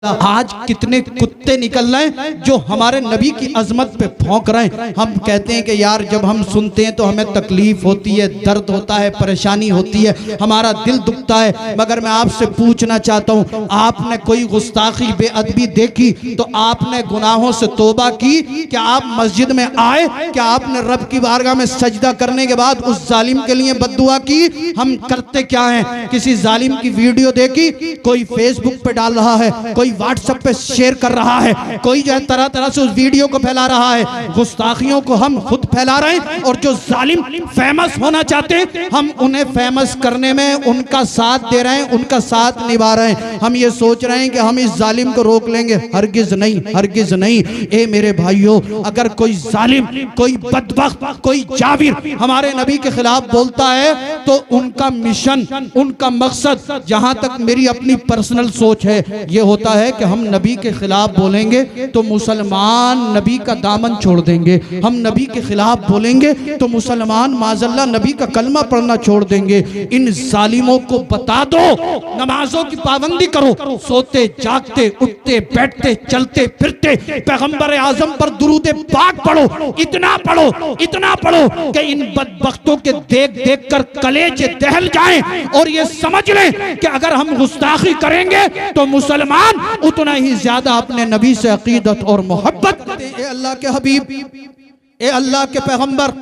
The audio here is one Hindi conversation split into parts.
आज कितने कुत्ते निकल रहे हैं जो हमारे नबी की अजमत पे भौंक रहे हैं। हम कहते हैं कि यार जब हम सुनते हैं तो हमें तकलीफ होती है, दर्द होता है, परेशानी होती है, हमारा दिल दुखता है। मगर मैं आपसे पूछना चाहता हूँ, आपने कोई गुस्ताखी बेअदबी देखी तो आपने गुनाहों से तौबा की? क्या आप मस्जिद में आए? क्या आपने रब की बारगाह में सजदा करने के बाद उस जालिम के लिए बद्दुआ की? हम करते क्या हैं? किसी जालिम की वीडियो देखी, कोई फेसबुक पे डाल रहा है, कोई व्हाट्सएप पे शेयर कर रहा है, कोई जो है तरह तरह से उस वीडियो को फैला रहा है। गुस्ताखियों को हम खुद फैला रहे हैं और जो जालिम फेमस होना चाहते हैं हम उन्हें फेमस करने में उनका साथ दे रहे हैं, उनका साथ निभा रहे हैं। हम ये सोच रहे हैं कि हम इस जालिम को रोक लेंगे। हरगिज नहीं, हरगिज नहीं। ए मेरे भाइयों, अगर कोई जालिम, कोई बदबख्त, कोई जाबिर हमारे नबी के खिलाफ बोलता है तो उनका मिशन, उनका मकसद, जहां तक मेरी अपनी पर्सनल सोच है, ये होता है कि हम नबी के खिलाफ बोलेंगे तो मुसलमान नबी का दामन छोड़ देंगे। हम नबी के खिलाफ बोलेंगे तो मुसलमान माज़अल्लाह नबी का कलमा पढ़ना छोड़ देंगे। इन जालिमों को बता दो, नमाजों की पाबंदी करो, सोते जागते उठते बैठते चलते फिरते पैगंबर आजम पर दुरूद पाक पढ़ो, इतना पढ़ो, इतना पढ़ो कि इन बदबख्तों के देख देख कर कलेजे दहल जाएं और ये समझ लें कि अगर हम गुस्ताखी करेंगे तो मुसलमान उतना ही ज्यादा अपने नबी से अकीदत और मोहब्बत करते हैं। अल्लाह के हबीब, ए अल्लाह के पैगंबर,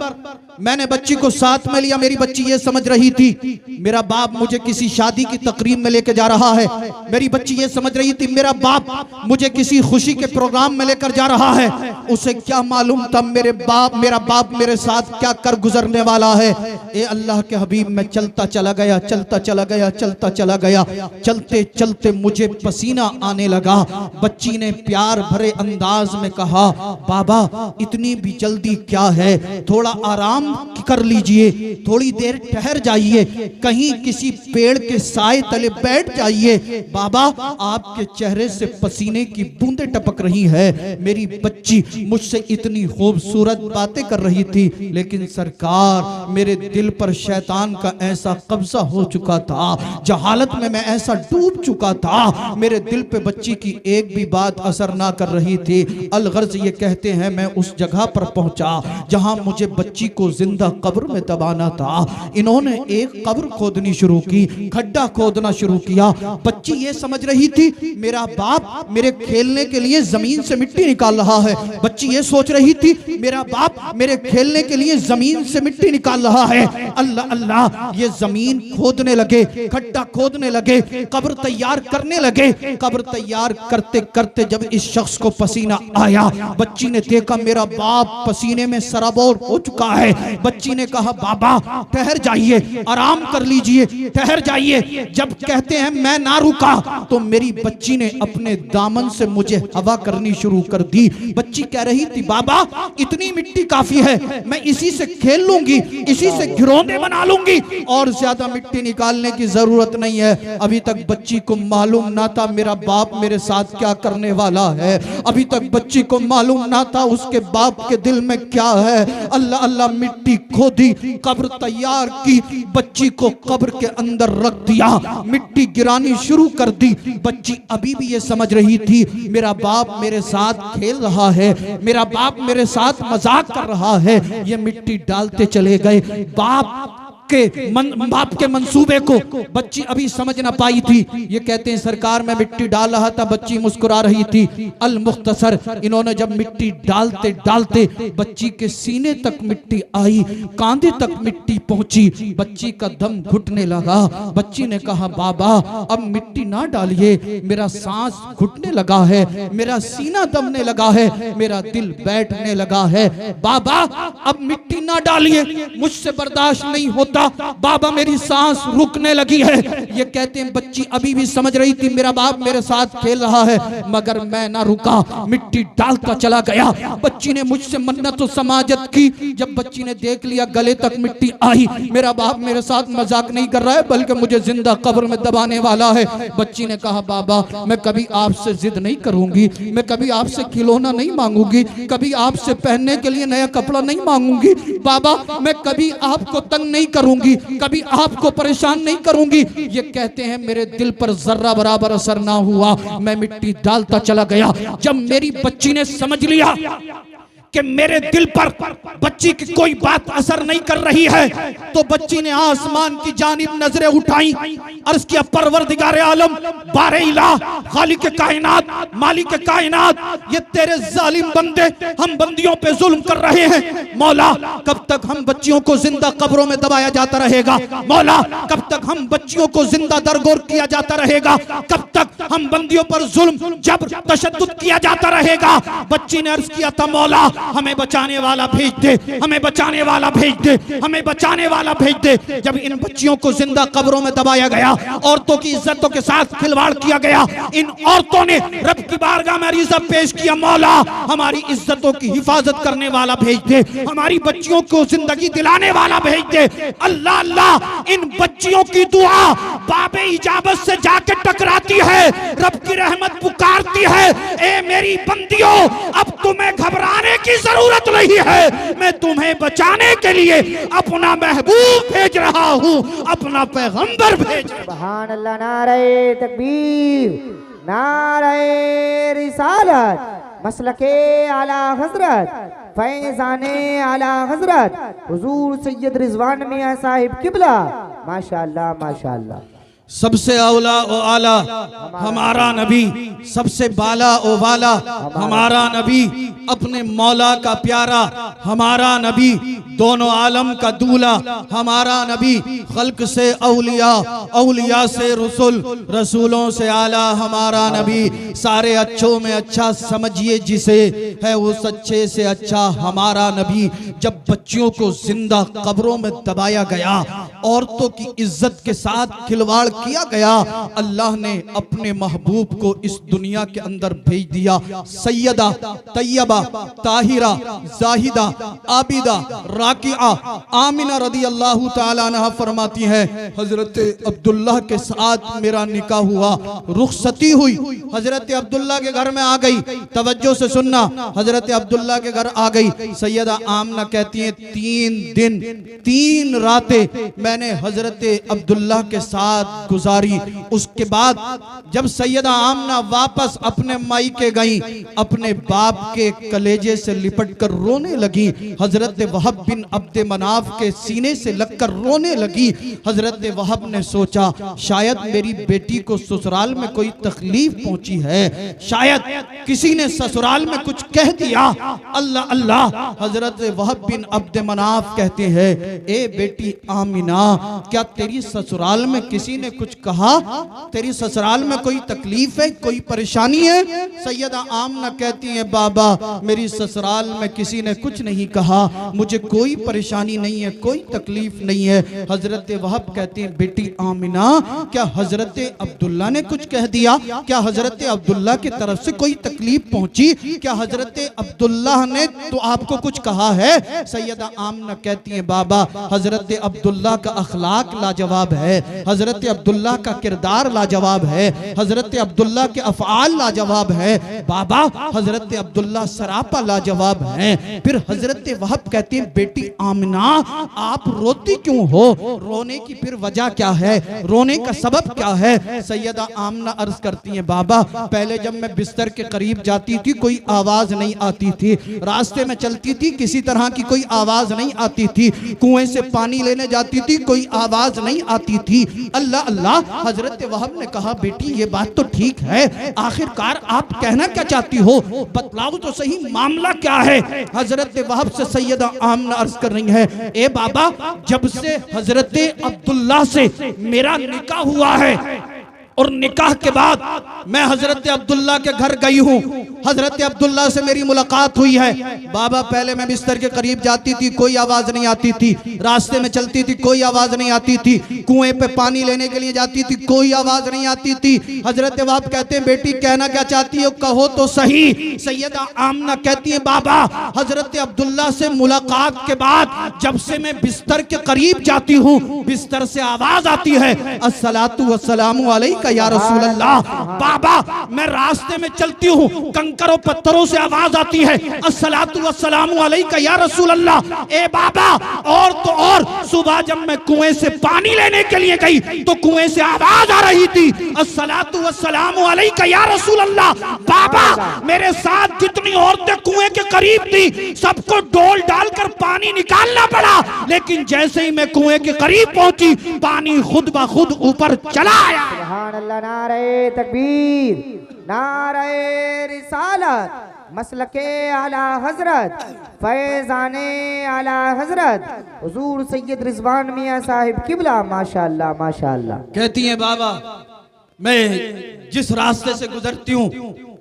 मैंने बच्ची को साथ में लिया। मेरी बच्ची ये समझ रही थी मेरा बाप मुझे किसी शादी की तकरीब में लेकर जा रहा है। मेरी बच्ची ये समझ रही थी मेरा बाप मुझे किसी खुशी के प्रोग्राम में लेकर जा रहा है। उसे क्या मालूम था मेरा बाप मेरे साथ क्या कर गुजरने वाला है। ए अल्लाह के हबीब, मैं चलता चला गया, चलता चला गया, चलता चला गया। चलते चलते मुझे पसीना आने लगा। बच्ची ने प्यार भरे अंदाज में कहा, बाबा इतनी भी जल्दी क्या है, थोड़ा आराम कर लीजिए, थोड़ी देर ठहर जाइए, कहीं किसी पेड़ के साए तले बैठ जाइए। बाबा आपके चेहरे से पसीने की बूंदें टपक रही है। मेरी बच्ची मुझसे इतनी खूबसूरत बातें कर रही थी, लेकिन सरकार मेरे दिल पर शैतान का ऐसा कब्जा हो चुका था, जहालत में मैं ऐसा डूब चुका था, मेरे दिल पे बच्ची की एक भी बात असर ना कर रही थी। अलगर्ज ये कहते हैं मैं उस जगह पर पहुंचा जहां मुझे बच्ची को जिंदा कब्र में दबाना था। इन्होंने एक कब्र खोदनी शुरू की, खड्डा खोदना शुरू किया। बच्ची ये समझ रही थी मेरा बाप मेरे खेलने के लिए जमीन से मिट्टी निकाल रहा है। बच्ची ये सोच रही थी मेरा बाप मेरे खेलने के लिए जमीन से मिट्टी निकाल रहा है। अल्लाह अल्लाह, ये जमीन खोदने लगे, खड्डा खोदने लगे, कब्र तैयार करने लगे। कब्र तैयार करते करते जब इस शख्स को पसीना आया, बच्ची ने देखा मेरा बाप पसीने में सराबोर हो चुका है। बच्ची ने कहा बाबा ठहर जाइए, आराम कर लीजिए, ठहर जाइए। जब कहते हैं मैं ना रुका तो मेरी बच्ची ने अपने दामन से मुझे हवा करनी शुरू कर दी। बच्ची कह रही थी बाबा इतनी मिट्टी काफी है, मैं इसी से खेल लूंगी, इसी से घिरौंदे बना लूंगी, और ज्यादा मिट्टी निकालने की जरूरत नहीं है। अभी तक बच्ची को मालूम ना था मेरा बाप मेरे साथ क्या करने वाला है। अभी तक बच्ची को मालूम ना था उसके बाप के दिल में क्या है। अल्लाह अल्लाह, मिट्टी खोदी, कब्र तैयार की, बच्ची को कब्र के अंदर रख दिया, मिट्टी गिरानी शुरू कर दी। बच्ची अभी भी ये समझ रही थी मेरा बाप मेरे साथ खेल रहा है, मेरा बाप मेरे साथ मजाक कर रहा है। ये मिट्टी डालते चले गए। बाप के मंसूबे को बच्ची अभी समझ ना पाई थी। ये कहते हैं सरकार मैं मिट्टी डाल रहा था, बच्ची मुस्कुरा रही थी। अल मुख्तसर, इन्होंने जब मिट्टी डालते डालते बच्ची के सीने तक मिट्टी आई, कांधे तक मिट्टी पहुंची, बच्ची का दम घुटने लगा। बच्ची ने कहा बाबा अब मिट्टी ना डालिए, मेरा सांस घुटने लगा है, मेरा सीना दबने लगा है, मेरा दिल बैठने लगा है। बाबा अब मिट्टी ना डालिए, मुझसे बर्दाश्त नहीं होता, बाबा मेरी सांस रुकने लगी है। ये कहते हैं बच्ची अभी भी समझ रही थी मेरा बाप मेरे साथ खेल रहा है, मगर मैं ना रुका, मिट्टी डालता चला गया। बच्ची ने मुझसे मन्नत और समाजत की। जब बच्ची ने देख लिया गले तक मिट्टी आई, मेरा बाप मेरे साथ मजाक नहीं कर रहा है बल्कि मुझे जिंदा कब्र में दबाने वाला है। बच्ची ने कहा बाबा मैं कभी आपसे जिद नहीं करूंगी, मैं कभी आपसे खिलौना नहीं मांगूंगी, कभी आपसे पहनने के लिए नया कपड़ा नहीं मांगूंगी, बाबा मैं कभी आपको तंग नहीं करूंगी। करूंगी, कभी आपको परेशान नहीं करूंगी। ये कहते हैं मेरे दिल पर जर्रा बराबर असर ना हुआ, मैं मिट्टी डालता चला गया। जब मेरी बच्ची ने समझ लिया कि मेरे दिल पर बच्ची की कोई बात असर नहीं कर रही है, तो बच्ची ने आसमान की जानिब नजरें उठाई, अर्ज किया परवरदिगार आलम, बारे इलाह, खालिक कायनात, मालिक कायनात, ये तेरे जालिम बंदे हम बंदियों पे जुल्म कर रहे हैं। मौला कब तक हम बच्चियों को जिंदा कब्रों में दबाया जाता रहेगा? मौला कब तक हम बच्चियों को जिंदा दरगोर किया जाता रहेगा? कब तक हम बंदियों पर जुल्म जबर तशद्दुद किया जाता रहेगा? बच्ची ने अर्ज किया था, मौला हमें बचाने वाला भेज दे, हमें बचाने वाला भेज दे, हमें बचाने वाला भेज दे। जब इन बच्चियों को जिंदा कब्रों में दबाया गया, औरतों की इज्जतों के साथ खिलवाड़ किया गया, इन औरतों ने रब की बारगाह में अरीज़ा पेश किया, मौला हमारी इज्जतों की हिफाजत करने वाला भेज दे, हमारी बच्चियों को जिंदगी दिलाने वाला भेज दे। अल्लाह अल्लाह, इन बच्चियों की दुआ बाबे इजाबत से जाके टकराती है, रब की रहमत पुकारती है, ए मेरी बंदियों अब तुम्हें घबराने की जरूरत नहीं है, मैं तुम्हें बचाने के लिए अपना महबूब भेज रहा हूँ, अपना पैगंबर भेज रहा हूँ। सुभान अल्लाह, नारे तकबीर, नारे रिसालत, मसलके आला हजरत, फैजाने आला हजरत हुजूर सैयद रिजवान मियां साहिब किबला, माशाअल्लाह माशाअल्लाह। सबसे औला ओ आला हमारा नबी, सबसे बाला ओ वाला हमारा नबी, अपने मौला का प्यारा हमारा नबी, दोनों आलम का दूल्हा हमारा नबी, खल्क से औलिया, औलिया से रसूल, रसूलों से आला हमारा नबी, सारे अच्छों में अच्छा समझिए जिसे, है वो सच्चे से अच्छा हमारा नबी। जब बच्चियों को जिंदा कब्रों में दबाया गया, औरतों की इज्जत के साथ खिलवाड़ किया गया, अल्लाह ने अपने महबूब को इस दुनिया के अंदर भेज दिया। सैयदा तैयबा ताहिरा जाहिदा आबिदा राकिआ आमिना रदी अल्लाह ताला अन्हा फरमाती है, हजरत अब्दुल्लाह के साथ मेरा निकाह हुआ, रुखसती हुई, हजरत अब्दुल्लाह के घर में आ गई। तवज्जो से सुनना, हजरत अब्दुल्लाह के घर आ गई। सैयदा आमना कहती है 3 दिन 3 रातें मैंने हजरत अब्दुल्लाह के साथ गुजारी। उसके बाद जब सैयदा आमना वापस अपने मायके गई, अपने बाप के कलेजे से लिपट कर रोने लगी, हजरत वहब बिन अब्द मनाफ के सीने से लगकर रोने लगी। हजरत वहब ने सोचा शायद मेरी बेटी को ससुराल में कोई तकलीफ पहुंची है, शायद किसी ने ससुराल में कुछ कह दिया। अल्लाह अल्लाह, हजरत वहब बिन अब्द मनाफ कहते हैं, ए बेटी आमिना, क्या तेरी ससुराल में किसी ने कुछ कहा? तेरी ससुराल में कोई तकलीफ है, कोई परेशानी है? सैयदा आमना कहती है, बाबा मेरी ससुराल में किसी ने कुछ नहीं कहा, मुझे कोई परेशानी नहीं है, कोई तकलीफ नहीं है। हजरत वहब कहते हैं, बेटी आमिना, क्या हजरत अब्दुल्ला ने कुछ कह दिया? क्या हजरत अब्दुल्ला की तरफ से कोई तकलीफ पहुंची? क्या हजरत अब्दुल्ला ने तो आपको कुछ कहा है? सैयदा आमना कहती है, बाबा हजरत अब्दुल्ला का अखलाक लाजवाब है, हजरत अब्दुल्ला का किरदार लाजवाब है, हजरत अब्दुल्ला के अफआल लाजवाब है, बाबा हजरत अब्दुल्ला सरापा लाजवाब है। फिर हजरत वहब कहते हैं, बेटी आमिना आप रोती क्यों हो? रोने की फिर वजह क्या है? रोने का सबब क्या है? सैयदा आमना अर्ज करती हैं, बाबा पहले जब मैं बिस्तर के करीब जाती थी कोई आवाज नहीं आती थी, रास्ते में चलती थी किसी तरह की कोई आवाज नहीं आती थी, कुएं से पानी लेने जाती थी कोई आवाज नहीं आती थी। अल्लाह अल्लाह, हजरत वहब ने कहा, बेटी ये बात तो ठीक है, आखिरकार आप कहना क्या चाहती हो, बतलाओ तो सही मामला क्या है? हजरत वहब से सैयदा आमना अर्ज कर रही है, ए बाबा जब से हजरत अब्दुल्ला से मेरा निकाह हुआ है और निकाह के बाद मैं हजरत अब्दुल्ला के घर गई हूँ, हजरत अब्दुल्ला से मेरी मुलाकात हुई है। बाबा पहले मैं बिस्तर के करीब जाती थी कोई आवाज नहीं आती थी, रास्ते में चलती थी कोई आवाज नहीं आती थी, कुएं पे पानी लेने के लिए जाती थी कोई आवाज नहीं आती थी। हजरत वहब कहते हैं, बेटी कहना क्या चाहती हो, कहो तो सही। सैयदा आमना कहती है, बाबा हजरत अब्दुल्ला से मुलाकात के बाद जब से मैं बिस्तर के करीब जाती हूँ बिस्तर से आवाज आती है, अस्सलातु वस्सलामु अलैका या रसूल अल्लाह। बाबा मैं रास्ते में चलती हूँ, कंकरों पत्थरों से आवाज आती है, अस्सलातु वस्सलामु अलैका या रसूल अल्लाह। ए बाबा, और तो और सुबह जब मैं कुएं से पानी लेने के लिए गई तो कुएं से आवाज आ रही थी, अस्सलातु वस्सलामु अलैका या रसूल अल्लाह। बाबा, मेरे साथ जितनी औरतें कुएं के करीब थी सबको डोल डालकर पानी निकालना पड़ा, लेकिन जैसे ही मैं कुएं के करीब पहुंची पानी खुद ब खुद ऊपर चला आया। सुभान अल्लाह, नारे तकबीर, नारे रिसालत, मसलके आला हजरत, फैजाने आला हजरत हुजूर सैयद रिजवान मियां साहिब किबला, माशाअल्लाह माशाअल्लाह। कहती हैं बाबा, मैं जिस रास्ते से गुजरती हूँ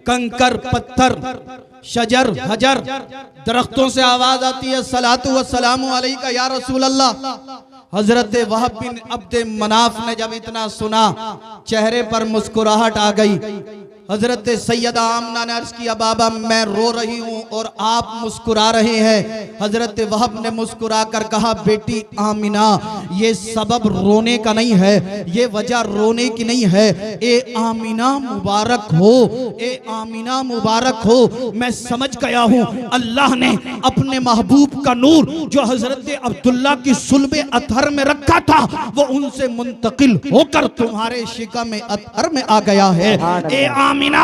कंकर पत्थर शजर हजर दरख्तों से आवाज आती है, सलातु वस्सलामु अलैका या रसूल अल्लाह। हजरत वहब बिन अब्द मनाफ ने जब इतना सुना चेहरे पर मुस्कुराहट आ गई। हजरत सैयदा आमना ने अर्ज किया, बाबा मैं रो रही हूँ और आप मुस्कुरा रहे हैं। हजरत वहब ने मुस्कुरा कर कहा, बेटी आमिना, ये सबब रोने का नहीं है, ये वजह रोने की नहीं है। ए आमिना मुबारक हो, ए आमिना मुबारक हो। मैं समझ गया हूँ अल्लाह ने अपने महबूब का नूर जो हजरत अब्दुल्ला की सुल्बे अतहर में रखा था वो उनसे मुंतकिल होकर तुम्हारे शिका में अतहर में आ गया है। ए आमिना,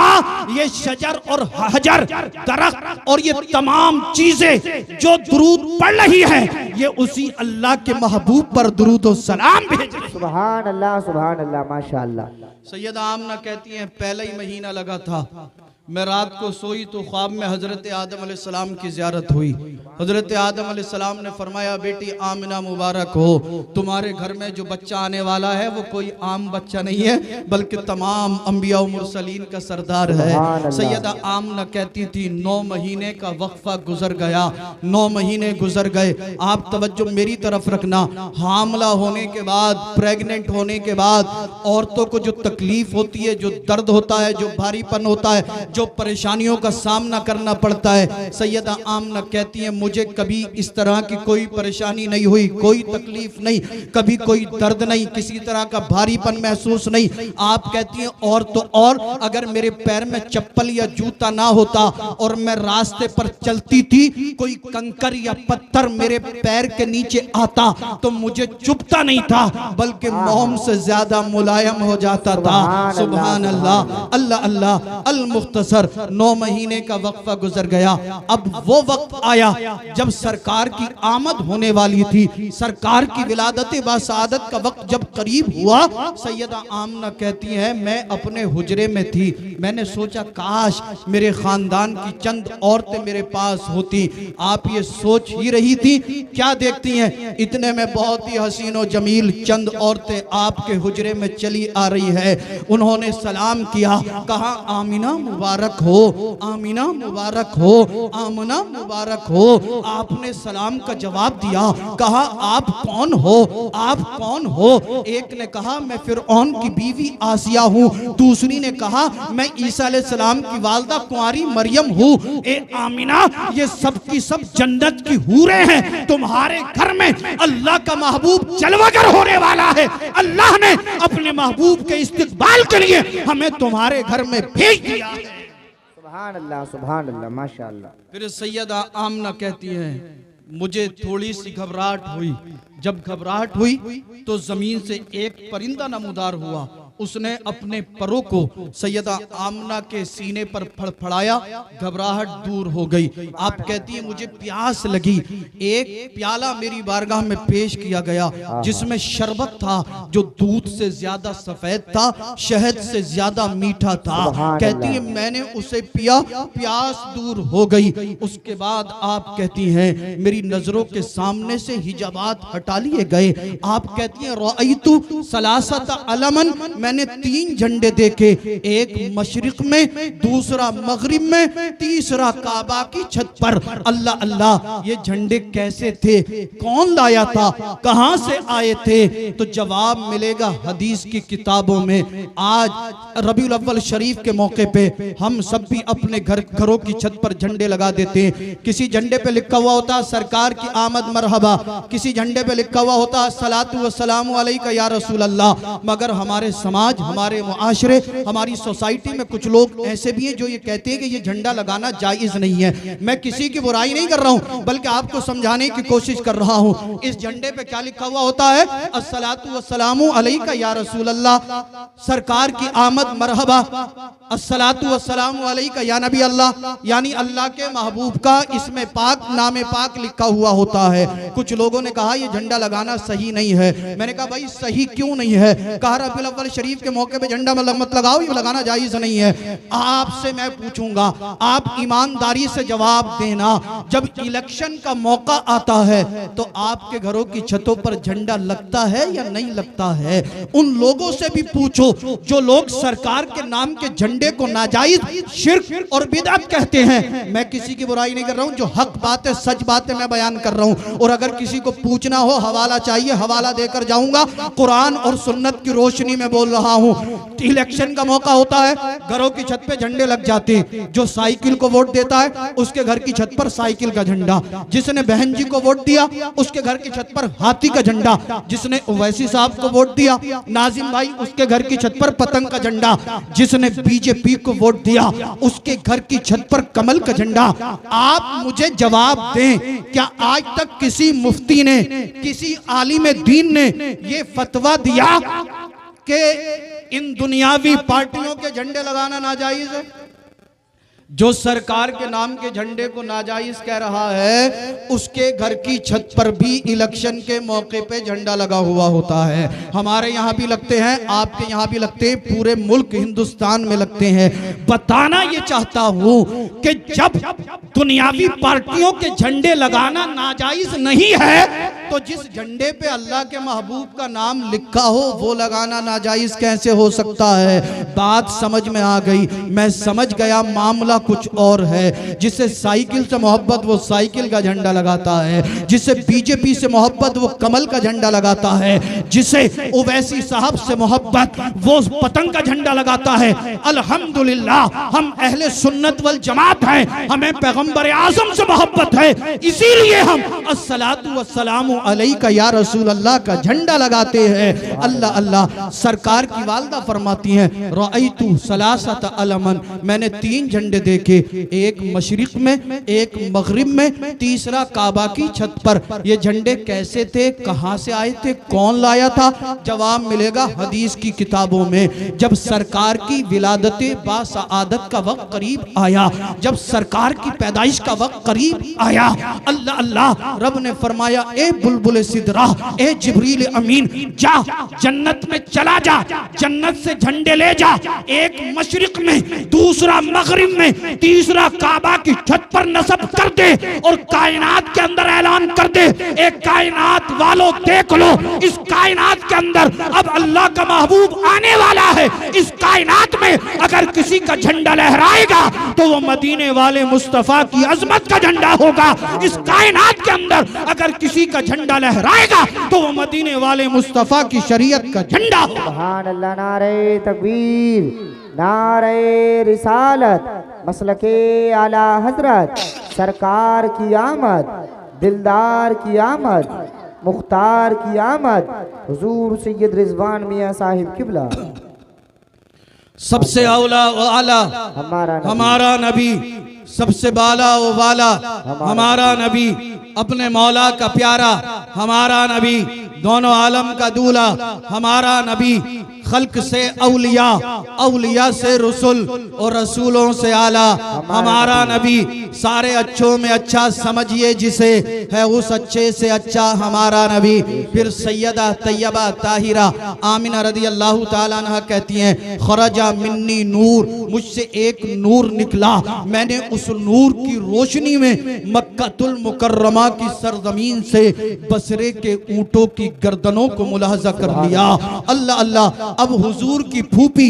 ये शजर और हजर दरख्त और ये तमाम चीजें जो दुरूद पढ़ रही है ये उसी अल्लाह के महबूब पर दुरूद और सलाम भेज रही है। सुभान अल्लाह माशाअल्लाह। सैयदा आमना कहती हैं, पहला ही महीना लगा था, मैं रात को सोई तो ख्वाब में हजरत आदम अलैहिस्सलाम की ज़ियारत हुई। हजरत आदम अलैहिस्सलाम ने फरमाया, बेटी आमिना मुबारक हो, तुम्हारे घर में जो बच्चा आने वाला है वो कोई आम बच्चा नहीं है बल्कि तमाम अंबिया और मुरसलीन का सरदार है। सैयदा आमना कहती थी, 9 महीने का वक्फा गुजर गया, 9 महीने गुजर गए। आप तवज्जो मेरी तरफ रखना, हामला होने के बाद, प्रेग्नेंट होने के बाद औरतों को जो तकलीफ होती है, जो दर्द होता है, जो भारीपन होता है, जो परेशानियों का सामना करना पड़ता है, सैयदा आमना कहती है मुझे कभी इस तरह की कोई परेशानी नहीं हुई, कोई तकलीफ नहीं, कभी कोई दर्द नहीं, किसी तरह का भारीपन महसूस नहीं। आप कहती हैं और तो और अगर मेरे पैर में चप्पल या जूता ना होता और मैं रास्ते पर चलती थी, कोई कंकर या पत्थर मेरे पैर के नीचे आता तो मुझे चुभता नहीं था बल्कि मोम से ज्यादा मुलायम हो जाता था। सुभान अल्लाह, अल्लाह अल्लाह। अल मुख्तसर 9 महीने का वक्फा गुजर गया। अब वो वक्त आया जब सरकार की आमद होने वाली थी, सरकार की विलादत बासादत का वक्त जब करीब हुआ, सैयदा आमना कहती है मैं अपने हुजरे में थी, मैंने सोचा काश मेरे खानदान की चंद औरतें मेरे पास होती। आप ये सोच ही रही थी, क्या देखती हैं इतने में बहुत ही हसीन और जमील चंद औरतें आपके हुजरे में चली आ रही है। उन्होंने सलाम किया, कहा आमिना मुबारक हो, आमिना मुबारक हो, आमना मुबारक हो। आपने सलाम का जवाब दिया, कहा आप कौन हो, आप कौन हो। एक ने कहा मैं फिरौन की बीवी आसिया हूँ, दूसरी ने कहा मैं ईसा अलैहिस्सलाम की वालदा कुंवारी मरियम हूँ। ए आमिना, ये सब की सब जन्नत की हूरें हैं, तुम्हारे घर में अल्लाह का महबूब जलवागर होने वाला है। अल्लाह ने अपने महबूब के इस्तिकबाल के लिए हमें तुम्हारे घर में भेज दिया है। सुभान अल्लाह माशाअल्लाह। फिर सैयदा आमना कहती हैं मुझे थोड़ी सी घबराहट हुई, जब घबराहट हुई तो जमीन से एक परिंदा नमूदार हुआ, उसने अपने परों को सैयदा आमना के सीने पर फड़फड़ाया, घबराहट दूर हो गई। आप कहती है मुझे प्यास लगी, एक प्याला मेरी बारगाह में पेश किया गया जिसमें शरबत था जो दूध से ज्यादा सफेद था, शहद से ज्यादा मीठा था। कहती है मैंने उसे पिया, प्यास दूर हो गई। उसके बाद आप कहती हैं मेरी नजरों के सामने से हिजाबात हटा लिए गए। आप कहती हैं रअयतु सलासत अलमन, मैंने 3 झंडे देखे, एक मशरिक में, दूसरा मगरिब में, तीसरा काबा की छत पर। अल्लाह अल्लाह, ये झंडे कैसे थे, कौन लाया था, कहां से आए थे? तो जवाब मिलेगा हदीस की किताबों में। आज रबीउल अव्वल शरीफ के मौके पे हम सब भी अपने घरों की छत पर झंडे लगा देते हैं। किसी झंडे पे लिखा हुआ होता सरकार की आमद मरहबा, किसी झंडे पे लिखा हुआ होता सलातु व सलामु अलैका या रसूल अल्लाह। मगर हमारे समाज, हमारे मुआशरे, हमारी सोसाइटी में कुछ लोग ऐसे भी हैं जो ये कहते हैं कि ये झंडा लगाना जायज़ नहीं है। मैं किसी की बुराई नहीं कर रहा हूँ, बल्कि आपको समझाने की कोशिश कर रहा हूँ। इस झंडे पे क्या लिखा हुआ होता है? अस्सलातु वस्सलामु अलैका या रसूल अल्लाह, सरकार की आमद मरहबा। अस्सलातु वस्सलामु अलैका या नबी अल्लाह, यानी अल्लाह के महबूब का इसमें पाक, नामे पाक लिखा हुआ होता है। कुछ लोगों ने कहा ये झंडा लगाना सही नहीं है। मैंने कहा भाई सही क्यों नहीं है? कहा रबीउल अव्वल शरीफ के मौके पे झंडा मत लगाओ, ये लगाना जायज नहीं है। आपसे मैं पूछूंगा, आप ईमानदारी से जवाब देना, जब इलेक्शन का मौका आता है तो आपके घरों की छतों पर झंडा लगता है या नहीं लगता है? उन लोगों से भी पूछो जो लोग सरकार के नाम के झंडे को नाजायज, शिर्क और बिदअत कहते हैं। मैं किसी की बुराई नहीं कर रहा हूं, जो हक बात है, सच बात है, मैं बयान कर रहा हूं। और अगर किसी को पूछना हो, हवाला चाहिए, हवाला देकर जाऊंगा। कुरान और सुन्नत की रोशनी में बोल रहा हूं। इलेक्शन का मौका होता है, घरों की छत पे झंडे लग जाते हैं। जो साइकिल को वोट देता है उसके घर की छत पर साइकिल का झंडा, जिसने बहन जी को वोट दिया उसके घर की छत पर हाथी का झंडा, जिसने ओवैसी साहब को वोट दिया नाजिम भाई उसके घर की छत पर पतंग का झंडा, जिसने बीजेपी को वोट दिया उसके घर की छत पर कमल का झंडा। आप मुझे जवाब दें, क्या आज तक किसी मुफ्ती ने, किसी आलिम दीन ने ये फतवा दिया कि इन दुनियावी पार्टियों के झंडे लगाना नाजायज है? जो सरकार के नाम के झंडे को नाजायज कह रहा है उसके घर की छत पर भी इलेक्शन के मौके पे झंडा लगा हुआ होता है। हमारे यहाँ भी लगते हैं, आपके यहाँ भी लगते हैं, पूरे मुल्क हिंदुस्तान में लगते हैं। बताना ये चाहता हूँ कि जब दुनियावी पार्टियों के झंडे लगाना नाजायज नहीं है तो जिस झंडे पे अल्लाह के महबूब का नाम लिखा हो वो लगाना नाजायज कैसे हो सकता है? बात समझ में आ गई। मैं समझ गया मामला कुछ और है। जिसे साइकिल से मोहब्बत वो साइकिल का झंडा लगाता है, जिसे बीजेपी से मोहब्बत वो कमल का झंडा लगाता है, जिसे ओवैसी साहब से मोहब्बत वो पतंग का झंडा लगाता है। अल्हम्दुलिल्लाह हम अहले सुन्नत वल जमात हैं, हमें पैगंबर आजम से मोहब्बत है, इसीलिए हम अस्सलातु वस्सलामु अलैका या रसूल अल्लाह का झंडा लगाते हैं। अल्लाह अल्लाह। सरकार की वालदा फरमाती हैं, रअयतु सलासत अलमन, मैंने 3 झंडे देखे, एक मशरिक में, एक मगरिब में, तीसरा काबा की छत पर। ये झंडे कैसे थे, कहां से आए थे, कौन लाया था? जवाब मिलेगा हदीस की किताबों में। जब सरकार की विलादत बासआदत का वक्त करीब आया, जब सरकार की पैदाइश का वक्त करीब आया, अल्लाह अल्लाह, रब ने फरमाया ए बुलबुल सिदरा, ए जिब्रील अमीन, जा जन्नत में चला जा, जन्नत से झंडे ले जा, एक मशरिक में, दूसरा मगरिब में, तीसरा काबा की छत पर नस्ब कर दे और कायनात के अंदर ऐलान कर दे, एक कायनात वालों देख लो, इस कायनात के अंदर अब अल्लाह का महबूब आने वाला है। इस कायनात में अगर किसी का झंडा लहराएगा तो वो मदीने वाले मुस्तफा की अजमत का झंडा होगा। इस कायनात के अंदर अगर किसी का झंडा लहराएगा तो वो मदीने वाले मुस्तफा की शरीयत का झंडा होगा। सुभान अल्लाह। नारे तकबीर, नारे रिसालत, मसलके आला हजरत, सरकार की आमद, दिलदार की आमद, मुख्तार की आमद, हुजूर सैयद रिजवान मियां साहिब किबला। सबसे औला व आला हमारा नबी, सबसे बाला व वाला हमारा नबी, अपने मौला का प्यारा हमारा नबी, दोनों आलम का दूल्हा हमारा नबी, खल्क से औलिया, औलिया से रसूल और रसूलों से आला हमारा नबी। सारे अच्छों में अच्छा समझिए जिसे, है उस अच्छे से अच्छा हमारा नबी। फिर सैयदा तैयबा ताहिरा आमिना रदी अल्लाह ताला अन्हा कहती हैं, खरजा मिन्नी नूर, मुझसे एक नूर निकला, मैंने उस नूर की रोशनी में मक्कातुल मुकर्रमा की सरजमीन से बसरे के ऊंटों की गर्दनों को मुलाहजा कर लिया। अल्लाह अल्लाह। अब हुजूर की फूफी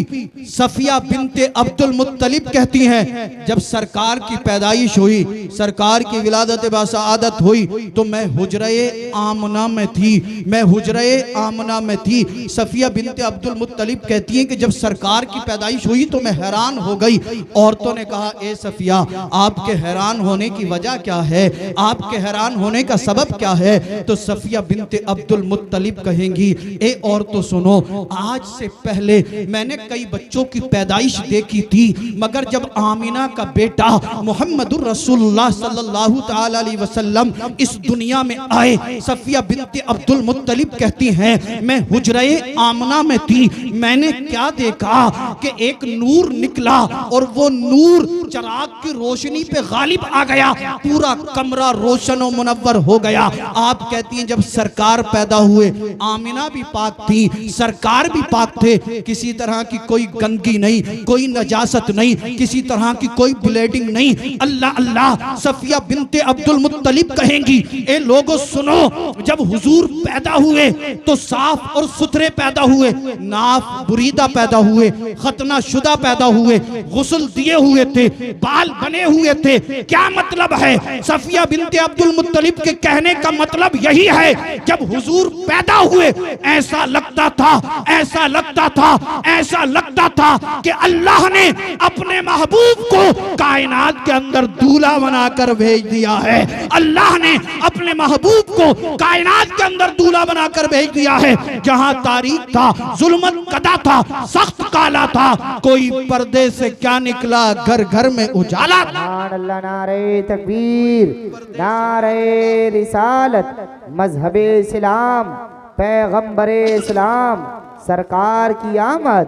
सफिया बिनते अब्दुल मुत्तलिब कहती हैं, जब सरकार की पैदाइश हुई, सरकार की विलादत बासआदत हुई तो मैं हुजरे आमना में थी, मैं हुजरे आमना में थी। सफिया बिनते अब्दुल मुत्तलिब कहती हैं कि जब सरकार की पैदाइश हुई तो मैं हैरान हो गई। औरतों ने कहा, ए सफिया आपके हैरान होने की वजह क्या है, आपके हैरान होने का सबब क्या है? तो सफिया बिनते अब्दुल मुत्तलिब कहेंगी, ए औरतों सुनो, आज से पहले मैंने कई बच्चों की पैदाइश देखी थी, मगर जब आमिना का बेटा मोहम्मदुर रसूलुल्लाह सल्लल्लाहु ताला अलैहि वसल्लम इस दुनिया में आए, सफिया बिन्ते अब्दुल मुत्तलिब कहती हैं मैं हुजरे आमना में थी, मैंने क्या देखा कि एक नूर निकला और वो नूर चिराग की रोशनी पे गालिब आ गया, पूरा कमरा रोशन और मुनव्वर हो गया। आप कहती हैं जब सरकार पैदा हुए, आमिना भी पाक थी, सरकार भी पाक थे, किसी तरह की कोई गंदगी नहीं, कोई नजासत नहीं, किसी तरह की कोई ब्लीडिंग नहीं। अल्लाह अल्लाह, सफिया बिन्ते अब्दुल मुत्तलिब कहेंगी ए लोगों सुनो, जब हुजूर पैदा हुए तो साफ और सुथरे पैदा हुए, नाफ बुरीदा पैदा हुए, खतना शुदा पैदा हुए, गुस्ल दिए हुए थे, बाल बने हुए थे। क्या मतलब है? सफिया बिन्ते अब्दुल मुत्तलिब के कहने का मतलब यही है, जब हुजूर पैदा हुए ऐसा लगता था, ऐसा लगता था, ऐसा लगता था कि अल्लाह ने अपने महबूब को कायनात के अंदर दूल्हा बनाकर भेज दिया है। अल्लाह ने अपने महबूब को कायनात के अंदर दूल्हा बनाकर भेज दिया है। जहां तारीख था, जुल्मत कदा था, सख्त काला था, कोई पर्दे से क्या निकला, घर घर में उजाला था। अल्लाह, नारे तकबीर, नारे रिसालत, मजहबे इस्लाम, पैगंबरे इस्लाम, सरकार की आमद,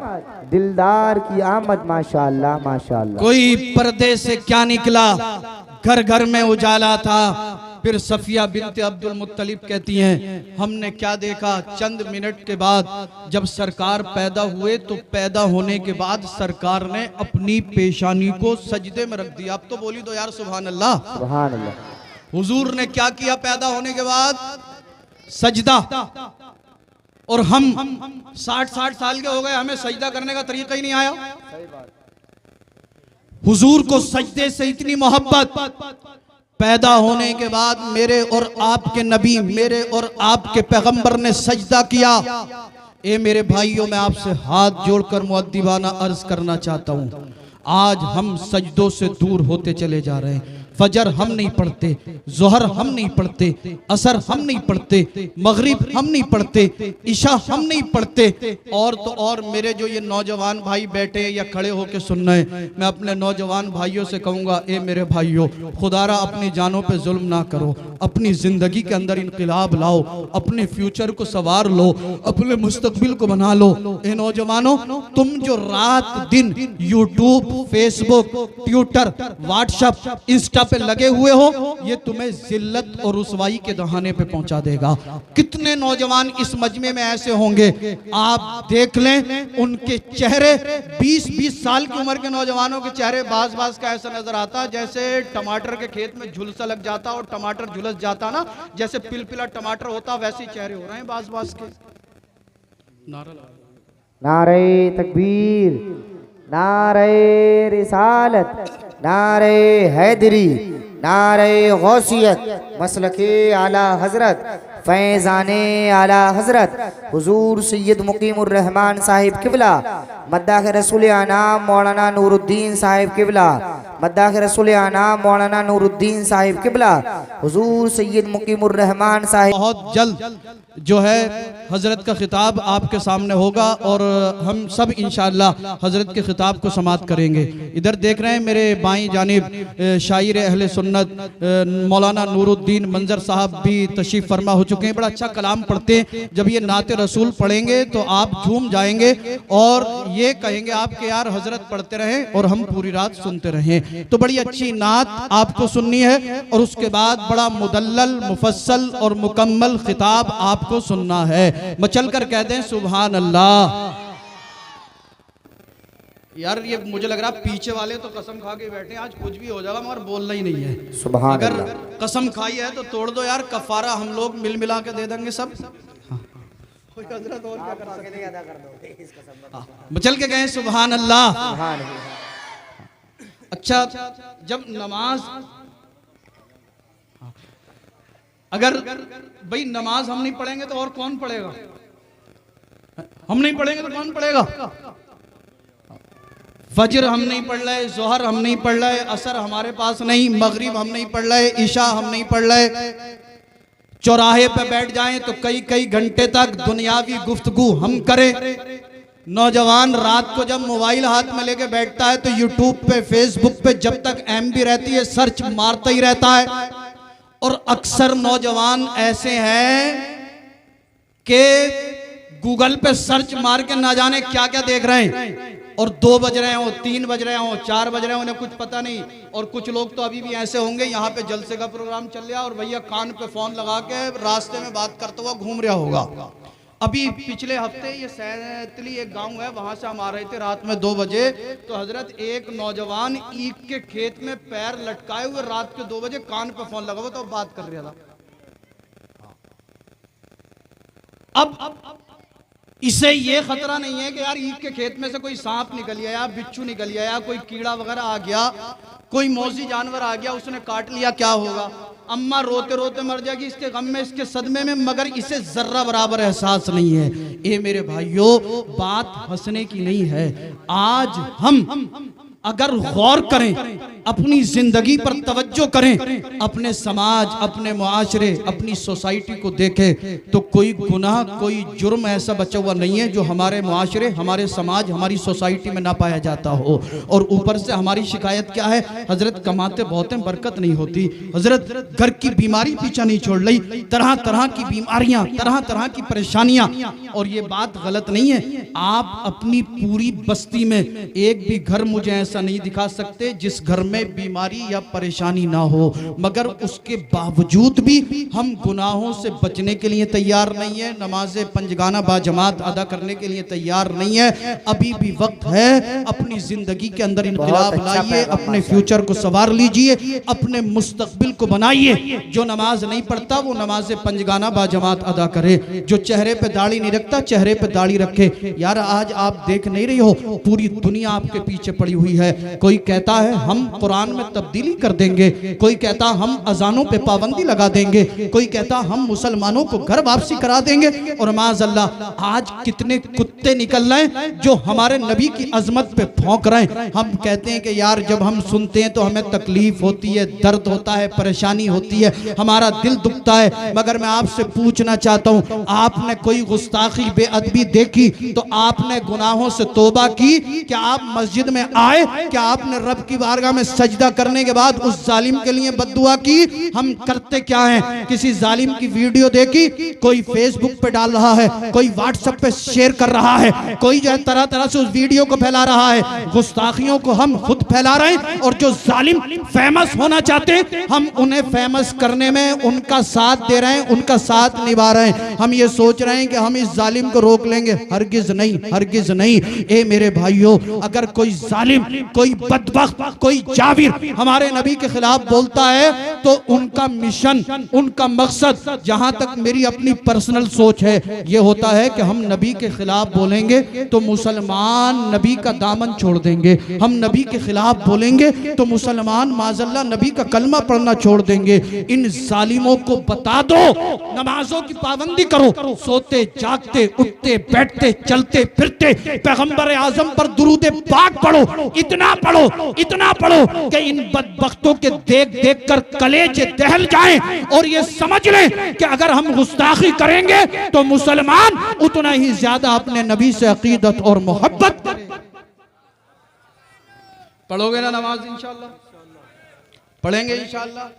दिलदार की आमद। माशाअल्लाह माशाअल्लाह। कोई पर्दे से क्या निकला, घर घर में उजाला था। फिर सफिया बिन्ते अब्दुल मुत्तलिब कहती हैं हमने क्या देखा, चंद मिनट के बाद जब सरकार पैदा हुए तो पैदा होने के बाद सरकार ने अपनी पेशानी को सजदे में रख दिया। अब तो बोली दो यार सुभान अल्लाह। सुभान अल्लाह। हुजूर ने क्या किया पैदा होने के बाद? सजदा। और हम 60 साल के हो गए, हमें सजदा करने का तरीका ही नहीं आया। हुजूर को सजदे से इतनी मोहब्बत, पैदा होने के बाद मेरे और आपके नबी, मेरे और आपके पैगंबर ने सजदा किया। ए मेरे भाइयों, मैं आपसे हाथ जोड़कर मुअद्दिबाना अर्ज करना चाहता हूं, आज हम सजदों से दूर होते चले जा रहे हैं। फजर हम नहीं पढ़ते, जोहर हम नहीं पढ़ते, असर हम नहीं पढ़ते, मगरिब हम नहीं पढ़ते, इशा हम नहीं पढ़ते। और तो और मेरे जो ये नौजवान भाई बैठे या खड़े होकर सुन रहे हैं, मैं अपने नौजवान भाइयों से कहूँगा ए मेरे भाइयों, खुदारा अपनी जानों पे जुल्म ना करो, अपनी ज़िंदगी के अंदर इनकलाब लाओ, अपने फ्यूचर को संवार लो, अपने मुस्तकबिल को बना लो। ए नौजवानों, तुम जो रात दिन YouTube, Facebook, Twitter, WhatsApp, Insta पे लगे हुए हो, ये तुम्हें जिल्लत और रुसवाई के दहाने पे पहुंचा देगा। कितने नौजवान इस मजमे में ऐसे होंगे, आप देख लें उनके चेहरे, 20-20 साल की उम्र के नौजवानों के चेहरे बाज का ऐसा नजर आता जैसे टमाटर के खेत में झुलसा लग जाता और टमाटर झुलस जाता ना, जैसे पिलपिला टमाटर होता, वैसे चेहरे हो रहे हैं बाज के। नारे तकबीर, नारे रिसालत, नारे हैदरी, नारे गौसियत, मसलके आला हजरत, फैज़ाने आला हजरत हुजूर सैयद मुकीमुर रहमान साहिब किबला, मद्दाह रसूल आनाम मौलाना नूरुद्दीन साहिब किबला, मद्दाह रसूल आनाम मौलाना नूरुद्दीन साहिब किबला, हुजूर सैयद मुकीमुर रहमान साहिब। बहुत जल्द जो है हजरत का खिताब आपके सामने होगा और हम सब इंशाअल्लाह हजरत के खिताब को समाअत करेंगे। इधर देख रहे हैं मेरे बाईं जानिब शायर अहले सुन्नत मौलाना नूरुद्दीन मंजर साहब भी तशरीफ फरमा हो चुके हैं। बड़ा अच्छा कलाम पढ़ते हैं। जब ये नाते रसूल पढ़ेंगे तो आप झूम जाएंगे और ये कहेंगे आप कि यार हजरत पढ़ते रहें और हम पूरी रात सुनते रहें। तो बड़ी अच्छी नात आपको सुननी है और उसके बाद बड़ा मुदल्लल, मुफस्सल और मुकम्मल खिताब आपको सुनना है। मचल कर कह दें सुभान अल्लाह। यार ये मुझे लग रहा पीछे वाले तो कसम खा के बैठे, आज कुछ भी हो जाएगा मगर बोलना ही नहीं है। सुभान अगर अल्लाह। कसम खाई है तो तोड़ दो यार, कफारा हम लोग मिल मिला के दे देंगे सब। मचल के गए सुभान अल्लाह। अच्छा, जब नमाज, अगर भाई नमाज हम नहीं पढ़ेंगे तो और कौन पढ़ेगा? हम नहीं पढ़ेंगे तो कौन पढ़ेगा? फजर हम नहीं पढ़ रहे, जोहर हम नहीं पढ़ रहे, असर हमारे पास नहीं, मगरिब हम नहीं पढ़ रहे, ईशा हम नहीं पढ़ रहे। चौराहे पे बैठ जाएं तो कई कई घंटे तक दुनियावी गुफ्तगू हम करें। नौजवान रात को जब मोबाइल हाथ में लेके बैठता है तो यूट्यूब पे फेसबुक पे जब तक एमबी रहती है सर्च मारता ही रहता है। और अक्सर नौजवान ऐसे हैं कि गूगल पे सर्च मार के ना जाने क्या क्या देख रहे हैं, और 2 बज रहे हो, 3 बज रहे हो, 4 बज रहे हो, उन्हें कुछ पता नहीं। और कुछ लोग तो अभी भी ऐसे होंगे, यहाँ पे जलसे का प्रोग्राम चल रहा और भैया कान पे फोन लगा के रास्ते में बात करता हुआ घूम रहा होगा। अभी पिछले हफ्ते ये सैतली एक गांव है, वहां से हम आ रहे थे रात में 2 बजे, तो हजरत एक नौजवान ईख के खेत में पैर लटकाए हुए रात के 2 बजे कान पे फोन लगा हुआ तो बात कर रहा था। अब इसे ये खतरा नहीं है कि यार ईख के खेत में से कोई सांप निकल गया या बिच्छू निकल गया या कोई कीड़ा वगैरह आ गया, कोई मौजी जानवर आ गया उसने काट लिया, क्या होगा? अम्मा रोते रोते मर जाएगी इसके गम में, इसके सदमे में, मगर इसे जर्रा बराबर एहसास नहीं है। ए मेरे भाइयों, बात हंसने की नहीं है। आज हम अगर गौर करें, अपनी जिंदगी पर तवज्जो करें, अपने समाज, अपने मुआशरे, अपनी सोसाइटी को देखें, तो कोई गुनाह, कोई जुर्म ऐसा बचा हुआ नहीं है जो हमारे मुआशरे, हमारे समाज, हमारी सोसाइटी में ना पाया जाता हो। और ऊपर से हमारी शिकायत क्या है? हजरत कमाते बहुत हैं, बरकत नहीं होती। हजरत घर की बीमारी पीछा नहीं छोड़ रही, तरह तरह की बीमारियां, तरह तरह की परेशानियां। और ये बात गलत नहीं है, आप अपनी पूरी बस्ती में एक भी घर मुझे ऐसा नहीं दिखा सकते जिस घर में बीमारी या परेशानी ना हो, मगर उसके बावजूद भी हम गुनाहों से बचने के लिए तैयार नहीं है, नमाज़े पंजगाना बाजमात अदा करने के लिए तैयार नहीं है। अभी भी वक्त है, अपनी जिंदगी के अंदर इनकलाब लाइए, अपने फ्यूचर को संवार लीजिए, अपने मुस्तकबिल को बनाइए। जो नमाज नहीं पढ़ता वो नमाज़े पंजगाना बाजमात अदा करे, जो चेहरे पे दाढ़ी नहीं रखता चेहरे पे दाढ़ी रखे। यार आज आप देख नहीं रही हो, पूरी दुनिया आपके पीछे पड़ी हुई है। कोई कहता है हम कुरान में तब्दीली कर देंगे, कोई कहता हम अजानों पे पाबंदी लगा देंगे, कोई कहता हम मुसलमानों को घर वापसी करा देंगे। और माज़अल्लाह आज कितने कुत्ते निकल रहे हैं जो हमारे नबी की अजमत पे भौंक रहे हैं। हम कहते हैं कि यार जब हम सुनते हैं तो हमें तकलीफ होती है, दर्द होता है, परेशानी होती है, हमारा दिल दुखता है। मगर मैं आपसे पूछना चाहता हूँ, आपने कोई गुस्ताखी, बेअदबी देखी तो आपने गुनाहों से तौबा की? क्या आप मस्जिद में आए? क्या आपने रब की बारगाह में सजदा करने के बाद उस जालिम के लिए बद्दुआ की? हम करते क्या हैं? किसी जालिम की वीडियो देखी, कोई फेसबुक पे डाल रहा है, कोई व्हाट्सएप पे शेयर कर रहा है, कोई जो है तरह तरह से उस वीडियो को फैला रहा है। गुस्ताखियों को हम खुद फैला रहे हैं, और जो जालिम फेमस होना चाहते हैं हम उन्हें फेमस करने में उनका साथ दे रहे हैं, उनका साथ निभा रहे हैं। हम ये सोच रहे हैं कि हम इस जालिम को रोक लेंगे, हरगिज नहीं, हरगिज नहीं। ए मेरे भाइयों, अगर कोई जालिम, कोई बदबख्त, कोई जाविर हमारे नबी के खिलाफ बोलता है तो उनका मिशन, उनका मकसद, जहां तक मेरी अपनी पर्सनल सोच है, ये होता है कि हम नबी के खिलाफ बोलेंगे तो मुसलमान नबी का दामन छोड़ देंगे, हम नबी के खिलाफ बोलेंगे तो मुसलमान माज़अल्लाह नबी का कलमा पढ़ना छोड़ देंगे। इन जालिमों को बता दो नमाजों की पाबंदी करो, सोते जागते, उठते बैठते, चलते फिरते पैगंबर आजम पर दुरूद पाक पढ़ो, इतना पढ़ो, इतना पढ़ो कि इन बदबख्तों के देख देख कर कलेजे दहल जाएं और ये समझ लें कि अगर हम गुस्ताखी करेंगे तो मुसलमान उतना ही ज्यादा अपने नबी से अकीदत और मोहब्बत करें। पढ़ोगे ना नमाज? इंशाअल्लाह पढ़ेंगे इंशाअल्लाह।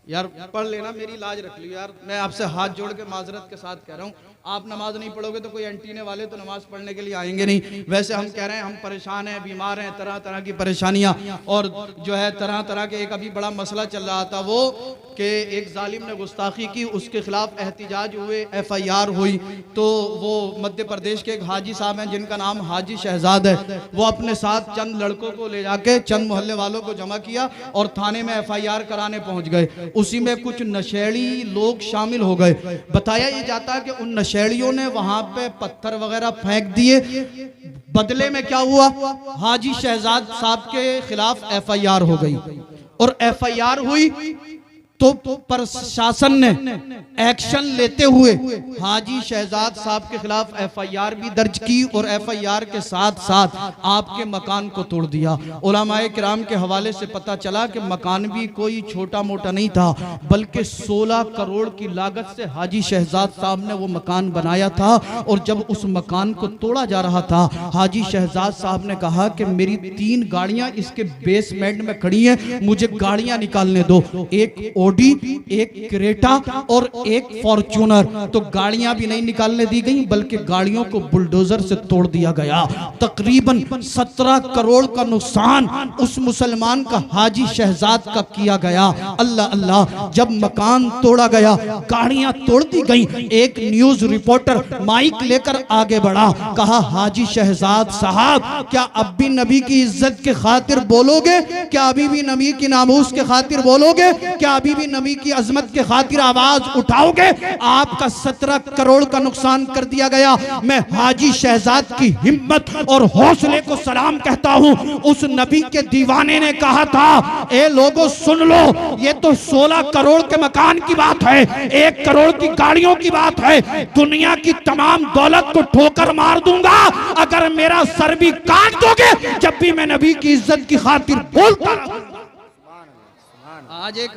यार पढ़ लेना, मेरी लाज रख ली यार, मैं आपसे हाथ जोड़ के माजरत के साथ कह रहा हूँ, आप नमाज नहीं पढ़ोगे तो कोई एंटीने वाले तो नमाज पढ़ने के लिए आएंगे नहीं। वैसे हम कह रहे हैं हम परेशान हैं, बीमार हैं, तरह तरह की परेशानियां, और जो है तरह तरह के, एक अभी बड़ा मसला चल रहा था वो कि एक जालिम ने गुस्ताखी की, उसके खिलाफ एहतिजाज हुए, FIR हुई। तो वो मध्य प्रदेश के एक हाजी साहब हैं जिनका नाम हाजी शहजाद है, वो अपने साथ चंद लड़कों को ले जाके चंद मोहल्ले वालों को जमा किया और थाने में FIR कराने पहुंच गए। उसी में कुछ नशेड़ी लोग शामिल हो गए। बताया ये जाता है कि उन नशेड़ियों ने वहां पे पत्थर वगैरह फेंक दिए। बदले में क्या हुआ, हाजी शहजाद साहब के खिलाफ FIR हो गई, और FIR हुई तो प्रशासन ने एक्शन लेते हुए हाजी शहजाद साहब के खिलाफ एफआईआर भी दर्ज की और एफआईआर के साथ साथ आपके मकान को तोड़ दिया। उलमाए किराम के हवाले से पता चला कि मकान भी कोई छोटा मोटा नहीं था, बल्कि 16 करोड़ की लागत से हाजी शहजाद साहब ने वो मकान बनाया था। और जब उस मकान को तोड़ा जा रहा था, हाजी शहजाद साहब ने कहा कि मेरी 3 गाड़ियां इसके बेसमेंट में खड़ी हैं, मुझे गाड़ियां निकालने दो, एक ओडी, एक क्रेटा और एक फॉर्च्यूनर। तो गाड़ियां भी नहीं निकालने दी गई, बल्कि गाड़ियों को बुलडोजर से तोड़ दिया गया। तकरीबन 17 करोड़ का नुकसान उस मुसलमान का हाजी शहजाद का किया गया। अल्लाह अल्लाह, जब मकान तोड़ा गया, गाड़ियां तोड़ दी गई, एक न्यूज रिपोर्टर माइक लेकर आगे बढ़ा, कहा हाजी शहजाद साहब, क्या अब भी नबी की इज्जत के खातिर बोलोगे? क्या अभी भी नबी की नामूस के खातिर बोलोगे? क्या अभी भी नबी की अजमत के खातिर आवाज उठाओगे? आपका 17 करोड़ का नुकसान कर दिया गया। मैं हाजी शहजाद की हिम्मत और हौसले को सलाम कहता हूं। उस नबी के दीवाने ने कहा था, ए लोगों सुन लो, ये तो 16 करोड़ के मकान की बात है, 1 करोड़ की गाड़ियों की बात है, दुनिया की तमाम दौलत को ठोकर मार दूंगा अगर मेरा सर भी काट दोगे जब भी मैं नबी की इज्जत की खातिर बोलता रहूं। आज एक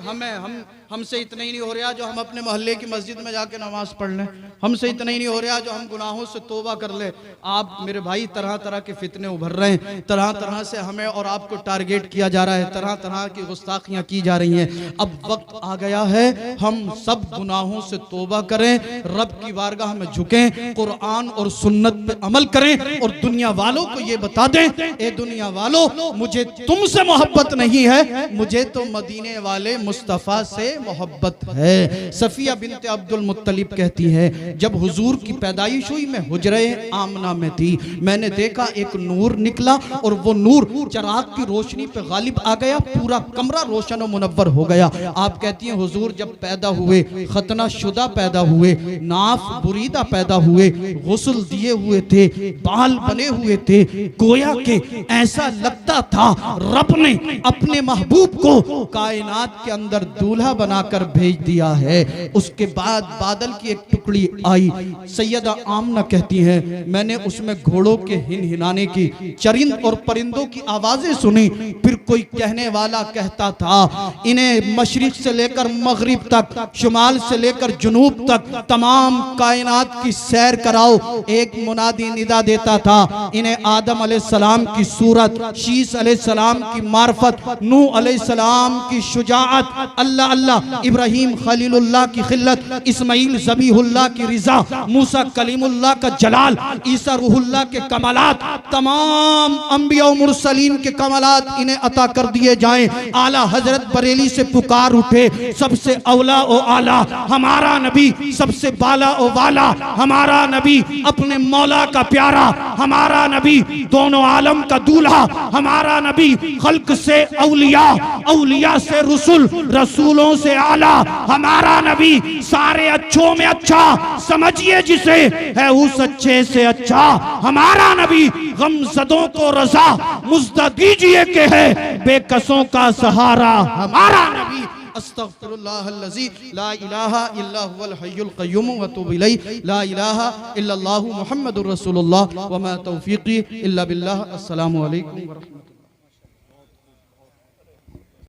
हमसे इतना ही नहीं हो रहा जो हम अपने मोहल्ले की मस्जिद में जाके नमाज पढ़ लें, हमसे इतना ही नहीं हो रहा जो हम गुनाहों से तौबा कर ले। आप मेरे भाई, तरह तरह के फितने उभर रहे हैं, तरह तरह से हमें और आपको टारगेट किया जा रहा है, तरह तरह की गुस्ताखियां की जा रही हैं। अब वक्त आ गया है हम सब गुनाहों से तौबा करें, रब की बारगाह में झुकें, कुरान और सुन्नत पे अमल करें और दुनिया वालों को ये बता दें, ए दुनिया वालों, मुझे तुमसे मोहब्बत नहीं है, मुझे तो मदीने वाले मुस्तफ़ा से मोहब्बत है। सफिया बिनते अब्दुल मुत्तलिब कहती है, जब हुजूर की पैदाइश हुई मैं हुजरे आमना में थी, मैंने देखा एक नूर निकला और वो नूर चिराग की रोशनी पे गालिब आ गया, पूरा कमरा रोशन और मुनव्वर हो गया। आप कहती हैं हुजूर जब पैदा हुए, खतना शुदा पैदा हुए, नाफ बुरीदा पैदा हुए, गुस्ल दिए हुए थे, बाल बने हुए थे, गोया के ऐसा लगता था रब ने अपने महबूब को कायनात के अंदर दूल्हा बनाकर भेज दिया है। उसके बाद बादल की एक टुकड़ी आई, सैयदा आमना कहती हैं, मैंने उसमें घोड़ों के हिनहिनाने की, चरिंद और परिंदों की आवाजें सुनी। फिर कोई कहने वाला कहता था, इन्हें मशरिक से लेकर मगरिब तक, शुमाल से लेकर जुनूब तक तमाम कायनात की सैर कराओ। एक मुनादी निदा देता था, इन्हें आदम अलैहिस्सलाम की सूरत, शीस अलैहिस्सलाम की मार्फत, नूह अलैहिस्सलाम की शुजाअत, अल्लाह अल्लाह, इब्राहिम खलीलुल्लाह की खिल्लत, इस्माइल ज़बीहुल्लाह की रिजा, मूसा कलीमुल्लाह का जलाल, ईसा रूहुल्लाह के कमालात, तमाम अंबिया और मुरसलीन के कमालात इन्हें अता कर दिए जाएं। आला हजरत बरेली से पुकार उठे, सबसे औला ओ आला हमारा नबी, सबसे बाला ओ वाला हमारा नबी, अपने मौला का प्यारा हमारा नबी, दोनों आलम का दूल्हा हमारा नबी, खल्क से औलिया, औलिया से रसूल, रसूलों से आला हमारा नबी, सारे अच्छों में अच्छा समझिए जिसे, है उस अच्छे से अच्छा हमारा नबी, गमज़दों को रज़ा मुज़्दा दीजिए के है बेकसों का सहारा हमारा नबी। अस्तग़फिरुल्लाहल्लज़ी ला इलाहा इल्ला हुवल हय्युल क़य्यूम व अतूबु इलैहि, ला इलाहा इल्लल्लाहु मुहम्मदुर रसूलुल्लाह व मा तौफ़ीक़ी इल्ला बिल्लाह। अस्सलामु अलैकुम व रहमतुल्लाह।